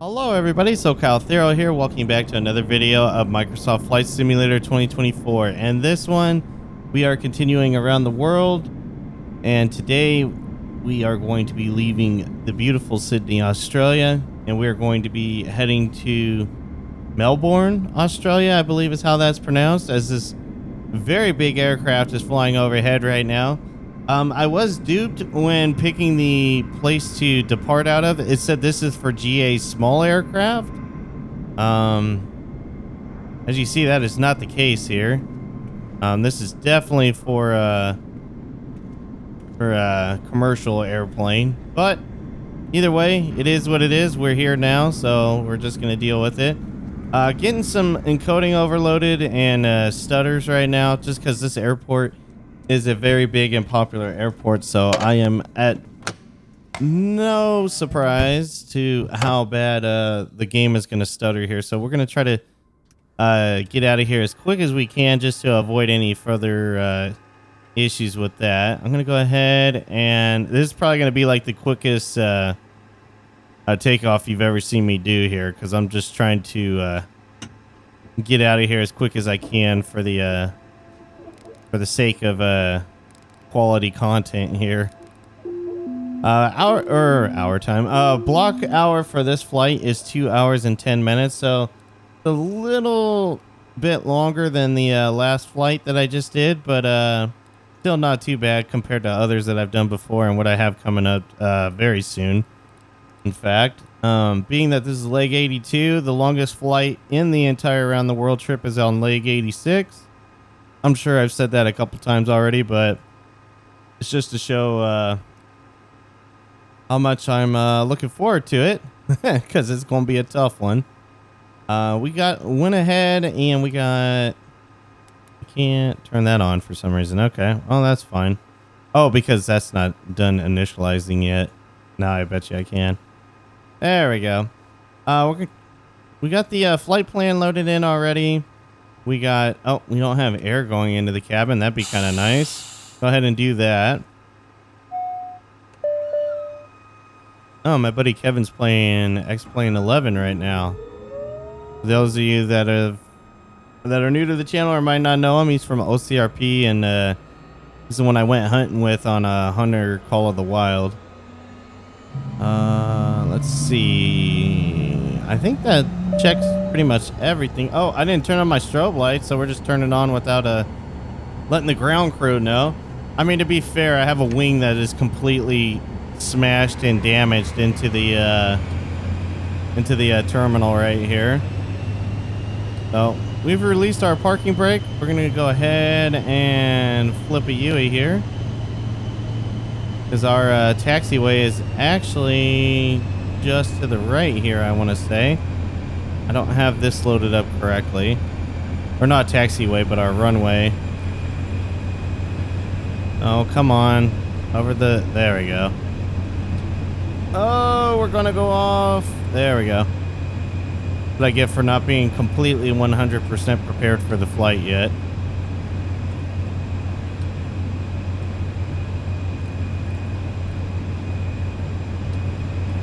Hello everybody, socalthero here, welcome back to another video of Microsoft Flight Simulator 2024. And this one, we are continuing around the world, and today we are going to be leaving the beautiful Sydney, Australia, and we are going to be heading to Melbourne, Australia, I believe is how that's pronounced, as this very big aircraft is flying overhead right now. I was duped when picking the place to depart out of. It said this is for GA small aircraft. As you see, that is not the case here. This is definitely for a commercial airplane. But either way, it is what it is. We're here now, so we're just gonna deal with it. Getting some encoding overloaded and stutters right now, just because this airport is a very big and popular airport, so I am at no surprise to how bad the game is going to stutter here. So we're going to try to get out of here as quick as we can just to avoid any further issues with that. I'm going to go ahead, and this is probably going to be like the quickest takeoff you've ever seen me do here, because I'm just trying to get out of here as quick as I can for the sake of quality content here. Hour time. Block hour for this flight is 2 hours and 10 minutes, so a little bit longer than the last flight that I just did, but still not too bad compared to others that I've done before and what I have coming up very soon. In fact, being that this is leg 82, the longest flight in the entire around the world trip is on leg 86. I'm sure I've said that a couple times already, but it's just to show how much I'm looking forward to it, because it's going to be a tough one. We went ahead and we got... I can't turn that on for some reason. Okay, well, that's fine. Oh, because that's not done initializing yet. Now I bet you I can. There we go. We got the flight plan loaded in already. We got... Oh, we don't have air going into the cabin. That'd be kind of nice. Go ahead and do that. Oh, my buddy Kevin's playing X-Plane 11 right now. For those of you that are new to the channel or might not know him, he's from OCRP, and he's the one I went hunting with on Hunter Call of the Wild. Let's see. I think that checks pretty much everything. Oh, I didn't turn on my strobe light, so we're just turning it on without letting the ground crew know. I mean, to be fair, I have a wing that is completely smashed and damaged into the terminal right here. So we've released our parking brake. We're gonna go ahead and flip a Yui here, because our taxiway is actually just to the right here, I want to say. I don't have this loaded up correctly. Or not taxiway, but our runway. Oh, come on. There we go. Oh, we're going to go off. There we go. What I get for not being completely 100% prepared for the flight yet.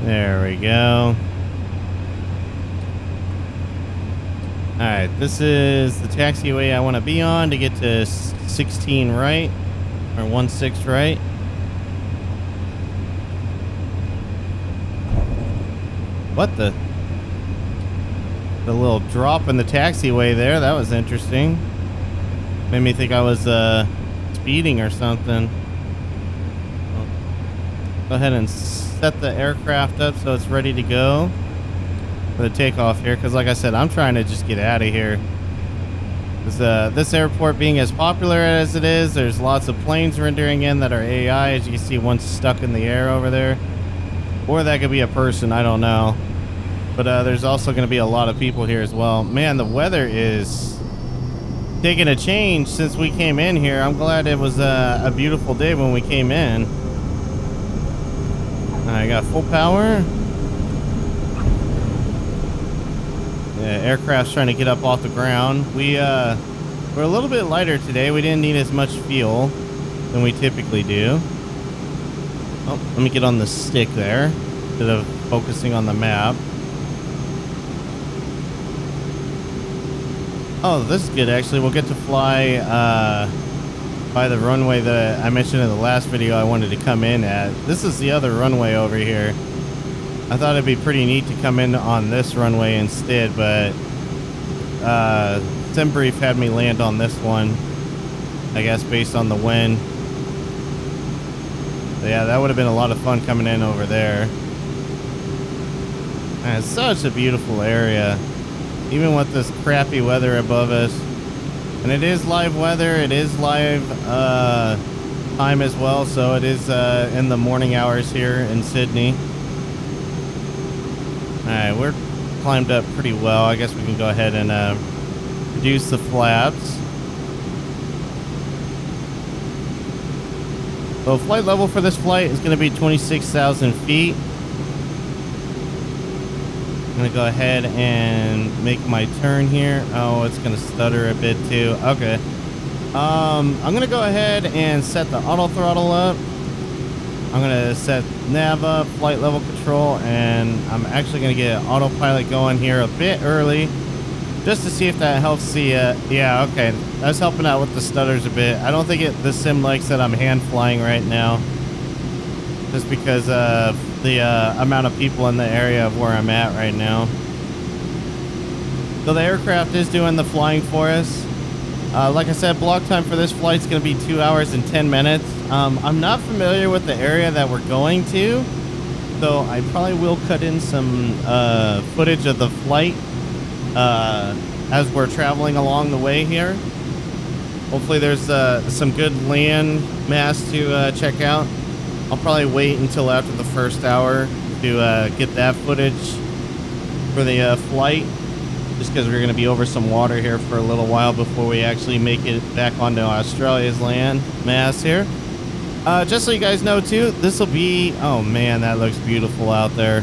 There we go. Alright, this is the taxiway I want to be on to get to 16 right, or 16 right. What the little drop in the taxiway there, that was interesting. Made me think I was speeding or something. Go ahead and set the aircraft up so it's ready to go for the takeoff here, because like I said, I'm trying to just get out of here. This airport being as popular as it is, there's lots of planes rendering in that are AI. As you can see, one's stuck in the air over there, or that could be a person, I don't know. But there's also going to be a lot of people here as well. Man, the weather is taking a change since we came in here. I'm glad it was a beautiful day when we came in. I got full power. Yeah, aircraft's trying to get up off the ground. We're a little bit lighter today. We didn't need as much fuel than we typically do. Oh, let me get on the stick there instead of focusing on the map. Oh, this is good actually. We'll get to fly by the runway that I mentioned in the last video I wanted to come in at. This is the other runway over here. I thought it'd be pretty neat to come in on this runway instead, but SimBrief had me land on this one, I guess based on the wind. But yeah, that would have been a lot of fun coming in over there. And it's such a beautiful area, even with this crappy weather above us. And it is live weather, it is live time as well, so it is in the morning hours here in Sydney. Alright, we're climbed up pretty well. I guess we can go ahead and reduce the flaps. So flight level for this flight is going to be 26,000 feet. I'm going to go ahead and make my turn here. Oh, it's going to stutter a bit too. Okay. I'm going to go ahead and set the auto throttle up. I'm going to set nav up, flight level control, and I'm actually going to get autopilot going here a bit early just to see if that helps the, yeah, okay. That's helping out with the stutters a bit. I don't think the sim likes that I'm hand flying right now, just because of the amount of people in the area of where I'm at right now. So the aircraft is doing the flying for us. Like I said, block time for this flight is going to be 2 hours and 10 minutes. I'm not familiar with the area that we're going to, so I probably will cut in some footage of the flight as we're traveling along the way here. Hopefully there's some good land mass to check out. I'll probably wait until after the first hour to get that footage for the flight, just because we're going to be over some water here for a little while before we actually make it back onto Australia's land mass here. Just so you guys know too, this will be, oh man, that looks beautiful out there.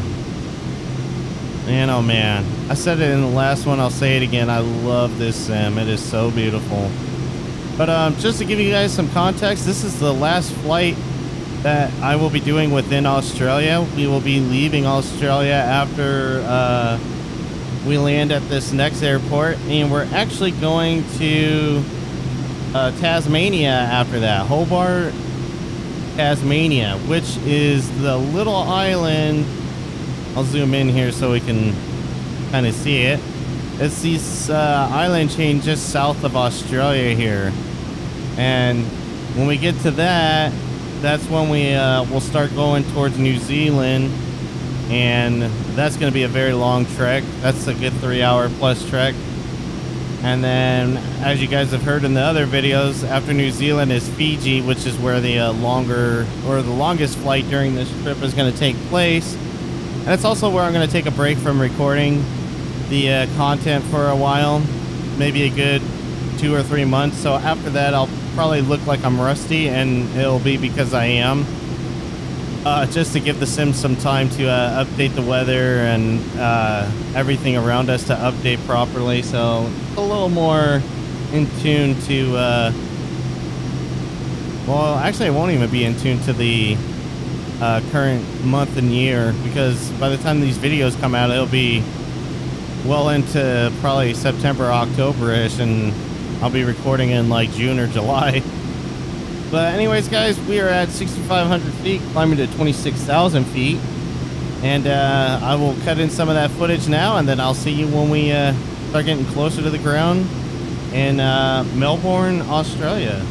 Man, oh man. I said it in the last one, I'll say it again. I love this sim. It is so beautiful. But just to give you guys some context, this is the last flight that I will be doing within Australia. We will be leaving Australia after we land at this next airport, and we're actually going to Tasmania after that. Hobart, Tasmania, which is the little island. I'll zoom in here so we can kind of see it. It's this island chain just south of Australia here, and when we get to that, that's when we will start going towards New Zealand, and that's going to be a very long trek. That's a good 3-hour plus trek. And then, as you guys have heard in the other videos, after New Zealand is Fiji, which is where the longest flight during this trip is going to take place. And it's also where I'm going to take a break from recording the content for a while, maybe a good 2 or 3 months. So after that, I'll probably look like I'm rusty, and it'll be because I am. Just to give the sim some time to update the weather and everything around us to update properly, so a little more in tune to well, actually it won't even be in tune to the current month and year, because by the time these videos come out, it'll be well into probably September, October-ish, and I'll be recording in like June or July. But anyways, guys, we are at 6,500 feet, climbing to 26,000 feet. And I will cut in some of that footage now, and then I'll see you when we start getting closer to the ground in Melbourne, Australia.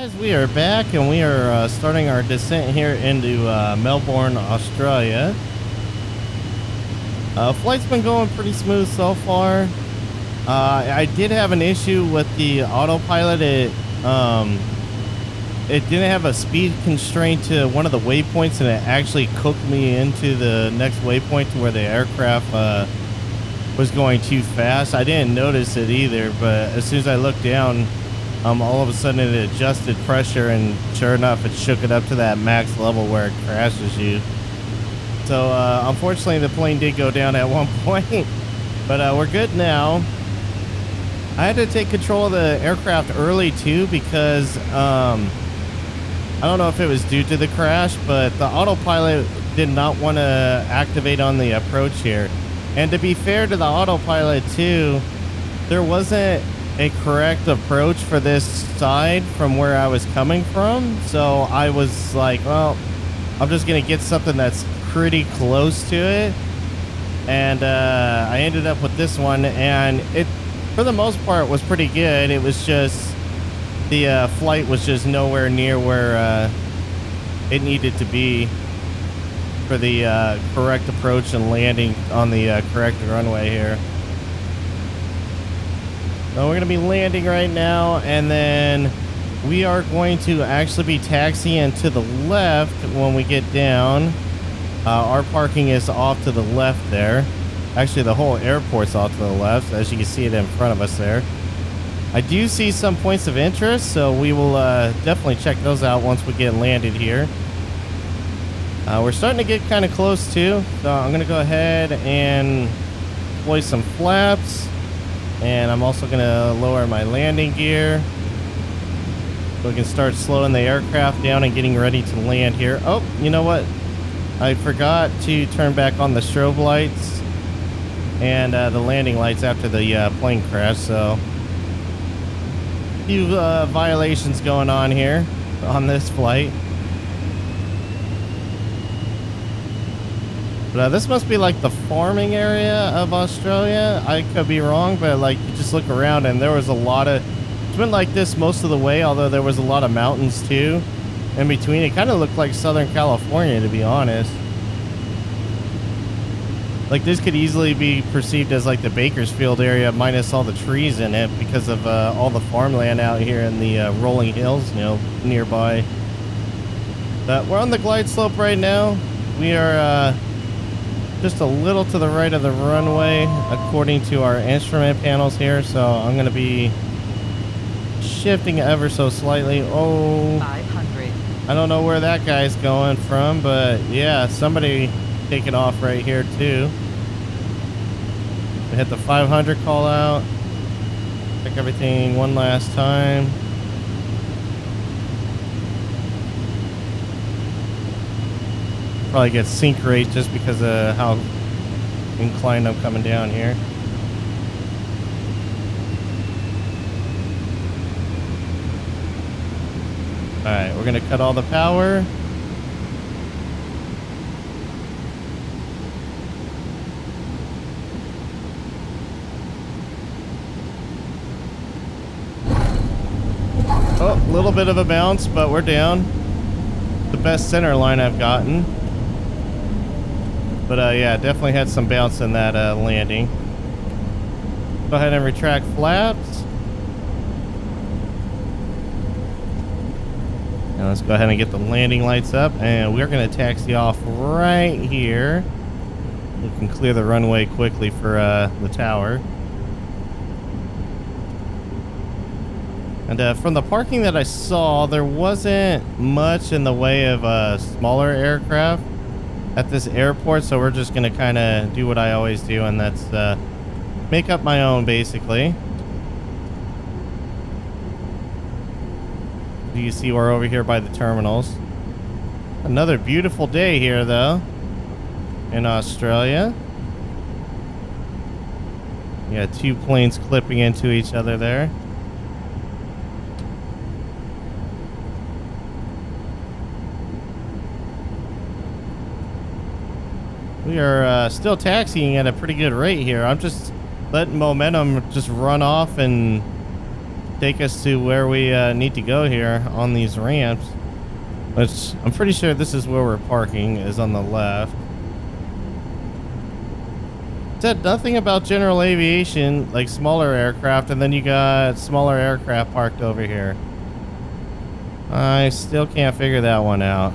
Guys, we are back and we are starting our descent here into Melbourne, Australia. Flight's been going pretty smooth so far. I did have an issue with the autopilot. It didn't have a speed constraint to one of the waypoints, and it actually cooked me into the next waypoint to where the aircraft was going too fast. I didn't notice it either, but as soon as I looked down, all of a sudden it adjusted pressure, and sure enough, it shook it up to that max level where it crashes you. So unfortunately, the plane did go down at one point, but we're good now. I had to take control of the aircraft early too because I don't know if it was due to the crash, but the autopilot did not want to activate on the approach here. And to be fair to the autopilot too, there wasn't a correct approach for this side from where I was coming from. So I was like, well, I'm just going to get something that's pretty close to it. And I ended up with this one, and it, for the most part, was pretty good. It was just the flight was just nowhere near where it needed to be for the correct approach and landing on the correct runway here. So we're going to be landing right now, and then we are going to actually be taxiing to the left when we get down. Our parking is off to the left there. Actually, the whole airport's off to the left, as you can see it in front of us there. I do see some points of interest, so we will definitely check those out once we get landed here. We're starting to get kind of close too, so I'm going to go ahead and deploy some flaps. And I'm also going to lower my landing gear so we can start slowing the aircraft down and getting ready to land here. Oh, you know what? I forgot to turn back on the strobe lights and the landing lights after the plane crash. So a few violations going on here on this flight. But this must be like the farming area of Australia. I could be wrong, but like you just look around and there was a lot of, it's been like this most of the way, although there was a lot of mountains too in between. It kind of looked like Southern California, to be honest. Like this could easily be perceived as like the Bakersfield area minus all the trees in it because of all the farmland out here in the rolling hills, you know, nearby. But we're on the glide slope right now. We are just a little to the right of the runway according to our instrument panels here, so I'm going to be shifting ever so slightly. Oh, 500. I don't know where that guy's going from, but yeah, somebody taking off right here too. We hit the 500 call out. Check everything one last time. Probably get sync rate just because of how inclined I'm coming down here. Alright, we're gonna cut all the power. Oh, a little bit of a bounce, but we're down. The best center line I've gotten. But yeah, definitely had some bounce in that landing. Go ahead and retract flaps. Now let's go ahead and get the landing lights up, and we're going to taxi off right here. We can clear the runway quickly for the tower. And from the parking that I saw, there wasn't much in the way of smaller aircraft at this airport, so we're just gonna kind of do what I always do, and that's make up my own, basically. You see we're over here by the terminals. Another beautiful day here though in Australia. Yeah, two planes clipping into each other there. We are still taxiing at a pretty good rate here. I'm just letting momentum just run off and take us to where we need to go here on these ramps, which I'm pretty sure this is where we're parking, is on the left. It said nothing about general aviation, like smaller aircraft, and then you got smaller aircraft parked over here. I still can't figure that one out.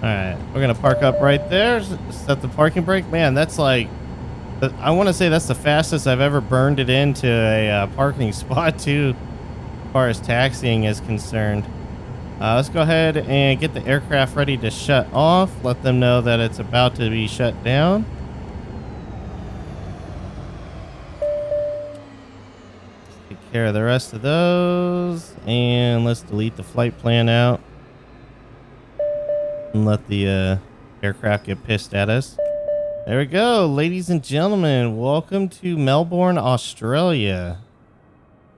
Alright, we're gonna park up right there, set the parking brake. Man, that's like, I want to say that's the fastest I've ever burned it into a parking spot too, as far as taxiing is concerned. Let's go ahead and get the aircraft ready to shut off. Let them know that it's about to be shut down. Take care of the rest of those, and let's delete the flight plan out and let the aircraft get pissed at us. There we go, ladies and gentlemen. Welcome to Melbourne, Australia.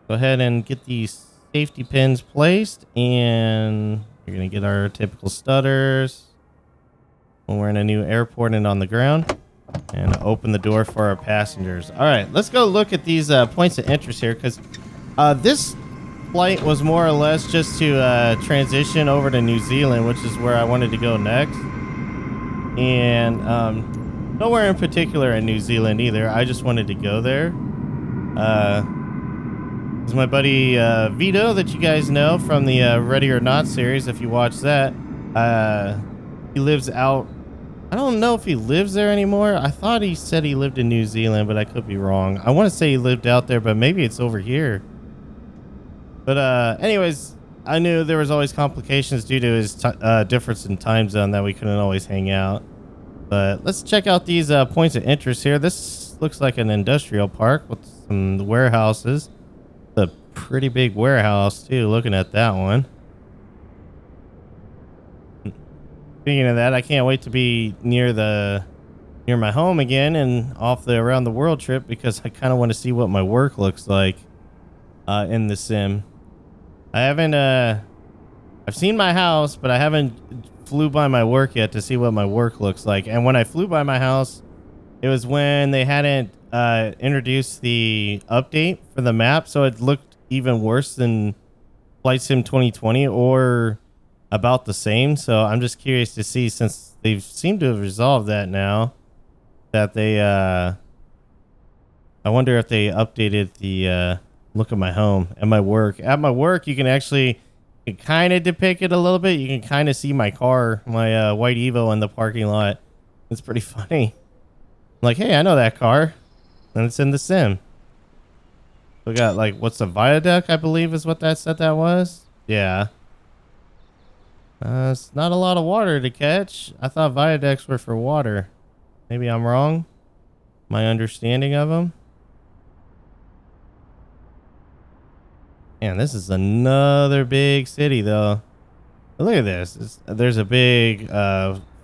Go ahead and get these safety pins placed, and you're gonna get our typical stutters when we're in a new airport and on the ground, and open the door for our passengers. All right, let's go look at these points of interest here, because this flight was more or less just to transition over to New Zealand, which is where I wanted to go next. And nowhere in particular in New Zealand either. I just wanted to go there. This is my buddy Vito, that you guys know from the Ready or Not series, if you watch that. He lives out, I don't know if he lives there anymore. I thought he said he lived in New Zealand, but I could be wrong. I want to say he lived out there, but maybe it's over here. But anyways, I knew there was always complications due to his difference in time zone, that we couldn't always hang out. But let's check out these points of interest here. This looks like an industrial park with some warehouses. It's a pretty big warehouse too, looking at that one. Speaking of that, I can't wait to be near my home again and off the around the world trip, because I kind of want to see what my work looks like in the sim. I haven't I've seen my house, but I haven't flew by my work yet to see what my work looks like. And when I flew by my house, it was when they hadn't introduced the update for the map, so it looked even worse than Flight Sim 2020, or about the same. So I'm just curious to see, since they've seemed to have resolved that now, that they I wonder if they updated the look at my home and my work. At my work, you can actually kind of depict it a little bit. You can kind of see my car, my white Evo, in the parking lot. It's pretty funny. I'm like, hey, I know that car, and it's in the sim. We got, like, what's a viaduct, I believe is what that said that was. Yeah. It's not a lot of water to catch. I thought viaducts were for water. Maybe I'm wrong. My understanding of them. Man, this is another big city, though. But look at this. There's a big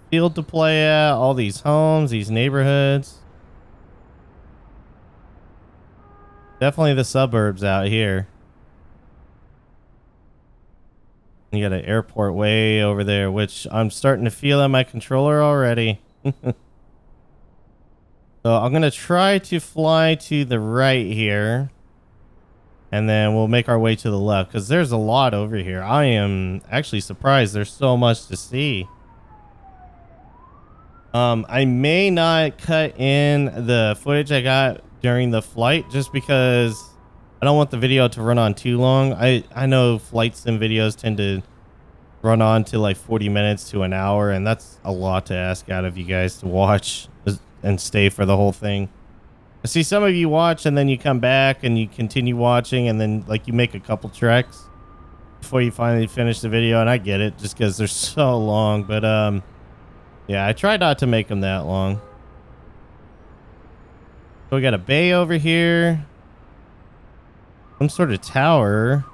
field to play at. All these homes, these neighborhoods. Definitely the suburbs out here. You got an airport way over there, which I'm starting to feel on my controller already. So I'm going to try to fly to the right here. And then we'll make our way to the left, because there's a lot over here. I am actually surprised there's so much to see. I may not cut in the footage I got during the flight, just because I don't want the video to run on too long. I know flight sim videos tend to run on to like 40 minutes to an hour, and that's a lot to ask out of you guys to watch and stay for the whole thing. I see some of you watch and then you come back and you continue watching, and then like you make a couple treks before you finally finish the video, and I get it, just because they're so long. But yeah, I try not to make them that long. So we got a bay over here, some sort of tower,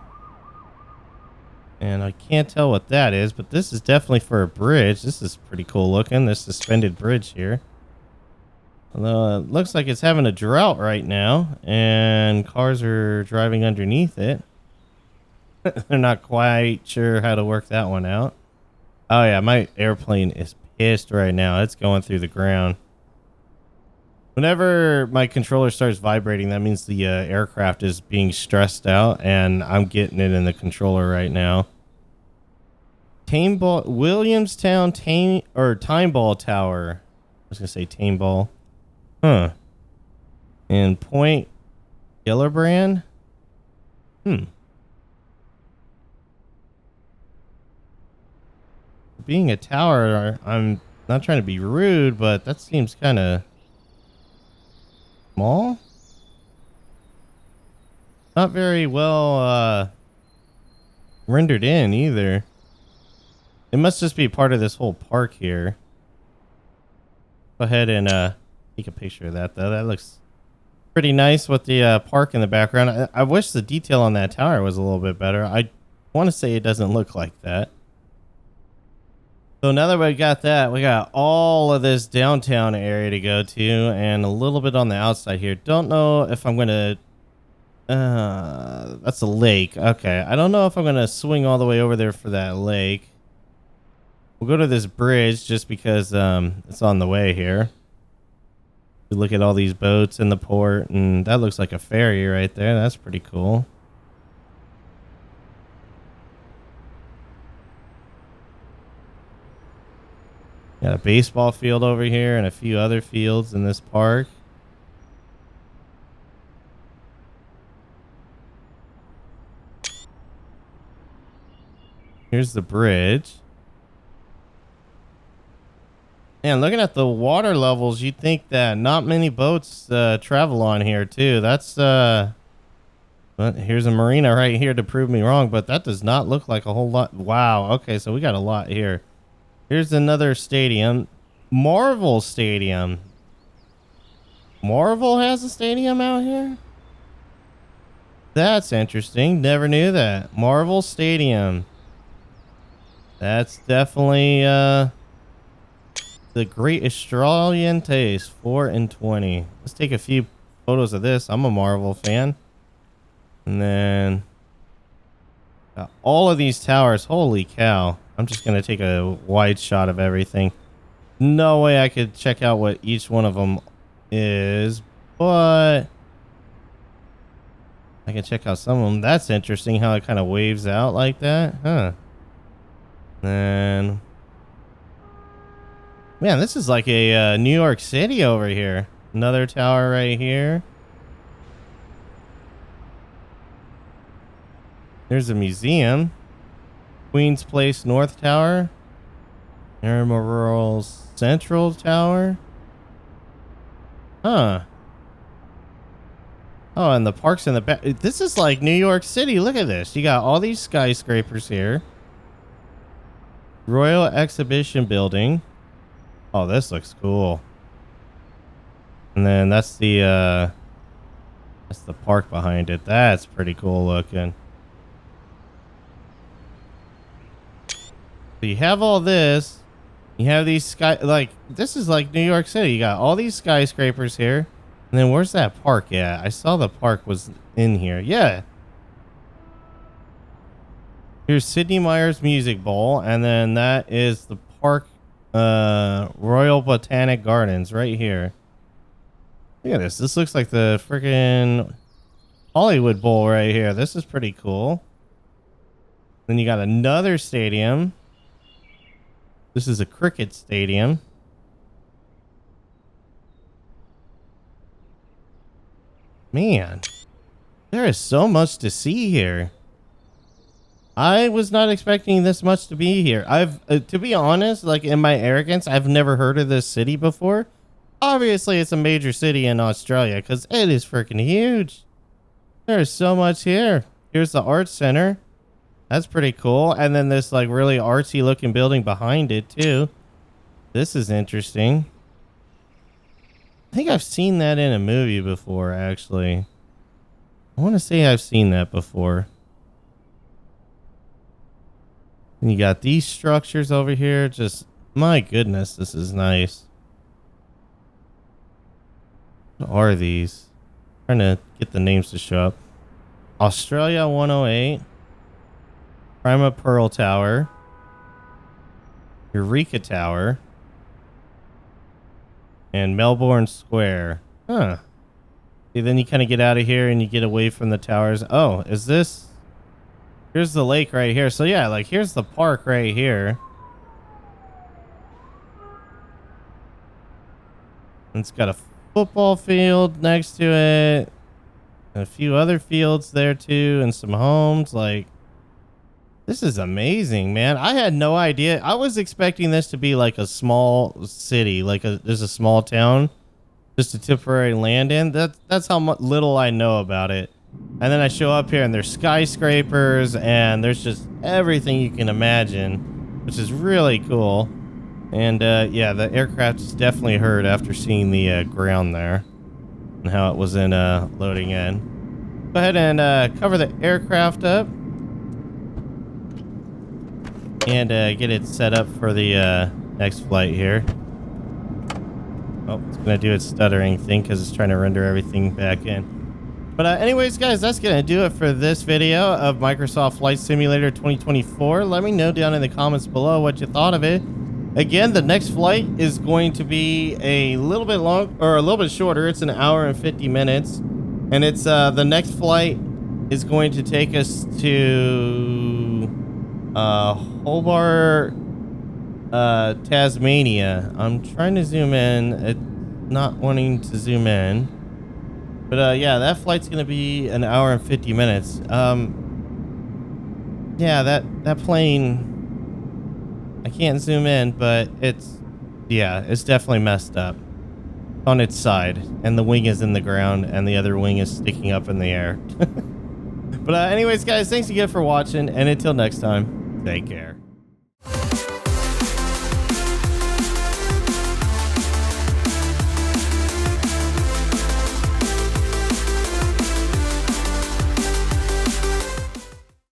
and I can't tell what that is, but this is definitely for a bridge. This is pretty cool looking, this suspended bridge here. Although it looks like it's having a drought right now, and cars are driving underneath it. They're not quite sure how to work that one out. Oh yeah, my airplane is pissed right now. It's going through the ground. Whenever my controller starts vibrating, that means the aircraft is being stressed out, and I'm getting it in the controller right now. Williamstown Time Ball Tower. I was gonna say Tame Ball. Huh. And Point Gillibrand. Being a tower, I'm not trying to be rude, but that seems kind of small. Not very well rendered in either. It must just be part of this whole park here. Go ahead and take a picture of that, though. That looks pretty nice with the park in the background. I wish the detail on that tower was a little bit better. I want to say it doesn't look like that. So now that we got that, we got all of this downtown area to go to and a little bit on the outside here. Don't know if I'm going to... that's a lake. Okay, I don't know if I'm going to swing all the way over there for that lake. We'll go to this bridge just because it's on the way here. We look at all these boats in the port, and that looks like a ferry right there. That's pretty cool. Got a baseball field over here and a few other fields in this park. Here's the bridge. And looking at the water levels, you'd think that not many boats travel on here too. That's but here's a marina right here to prove me wrong, but that does not look like a whole lot. Wow. Okay, so we got a lot here. Here's another stadium. Marvel Stadium. Marvel has a stadium out here? That's interesting. Never knew that. Marvel Stadium. That's definitely the Great Australian Taste. 4 and 20. Let's take a few photos of this. I'm a Marvel fan. And then got all of these towers. Holy cow. I'm just going to take a wide shot of everything. No way I could check out what each one of them is, but I can check out some of them. That's interesting how it kind of waves out like that. Huh. Then, man, this is like a New York City over here. Another tower right here. There's a museum. Queen's Place North Tower. Emerald Central Tower. Huh. Oh, and the park's in the back. This is like New York City. Look at this. You got all these skyscrapers here. Royal Exhibition Building. Oh, this looks cool. And then that's the park behind it. That's pretty cool looking. So you have all this. You have these this is like New York City. You got all these skyscrapers here. And then where's that park at? I saw the park was in here. Yeah. Here's Sidney Meyer's Music Bowl. And then that is the park, Royal Botanic Gardens right here. Look at this. This looks like the freaking Hollywood Bowl right here. This is pretty cool. Then you got another stadium. This is a cricket stadium. Man, there is so much to see here. I was not expecting this much to be here. To be honest, like in my arrogance, I've never heard of this city before. Obviously, it's a major city in Australia because it is freaking huge. There's so much here. Here's the Arts Center. That's pretty cool. And then this like really artsy looking building behind it too. This is interesting. I think I've seen that in a movie before, actually. I want to say I've seen that before. And you got these structures over here. Just, my goodness, this is nice. What are these? I'm trying to get the names to show up. Australia 108. Prima Pearl Tower. Eureka Tower. And Melbourne Square. Huh. See, then you kind of get out of here and you get away from the towers. Oh, is this? Here's the lake right here. So yeah, like here's the park right here. It's got a football field next to it. And a few other fields there too, and some homes. Like, this is amazing, man. I had no idea. I was expecting this to be like a small city, like there's a small town, just a temporary land in. That's how little I know about it. And then I show up here and there's skyscrapers and there's just everything you can imagine, which is really cool. And yeah, the aircraft is definitely heard after seeing the ground there and how it was in loading in. Go ahead and cover the aircraft up and get it set up for the next flight here. Oh, it's gonna do its stuttering thing because it's trying to render everything back in. But anyways, guys, that's gonna do it for this video of Microsoft Flight Simulator 2024. Let me know down in the comments below what you thought of it. Again, the next flight is going to be a little bit long, or a little bit shorter. It's an hour and 50 minutes. And it's the next flight is going to take us to Hobart, Tasmania. I'm trying to zoom in. It's not wanting to zoom in. But yeah, that flight's going to be an hour and 50 minutes. Yeah, that plane, I can't zoom in, but it's definitely messed up on its side, and the wing is in the ground and the other wing is sticking up in the air. But anyways, guys, thanks again for watching, and until next time, take care.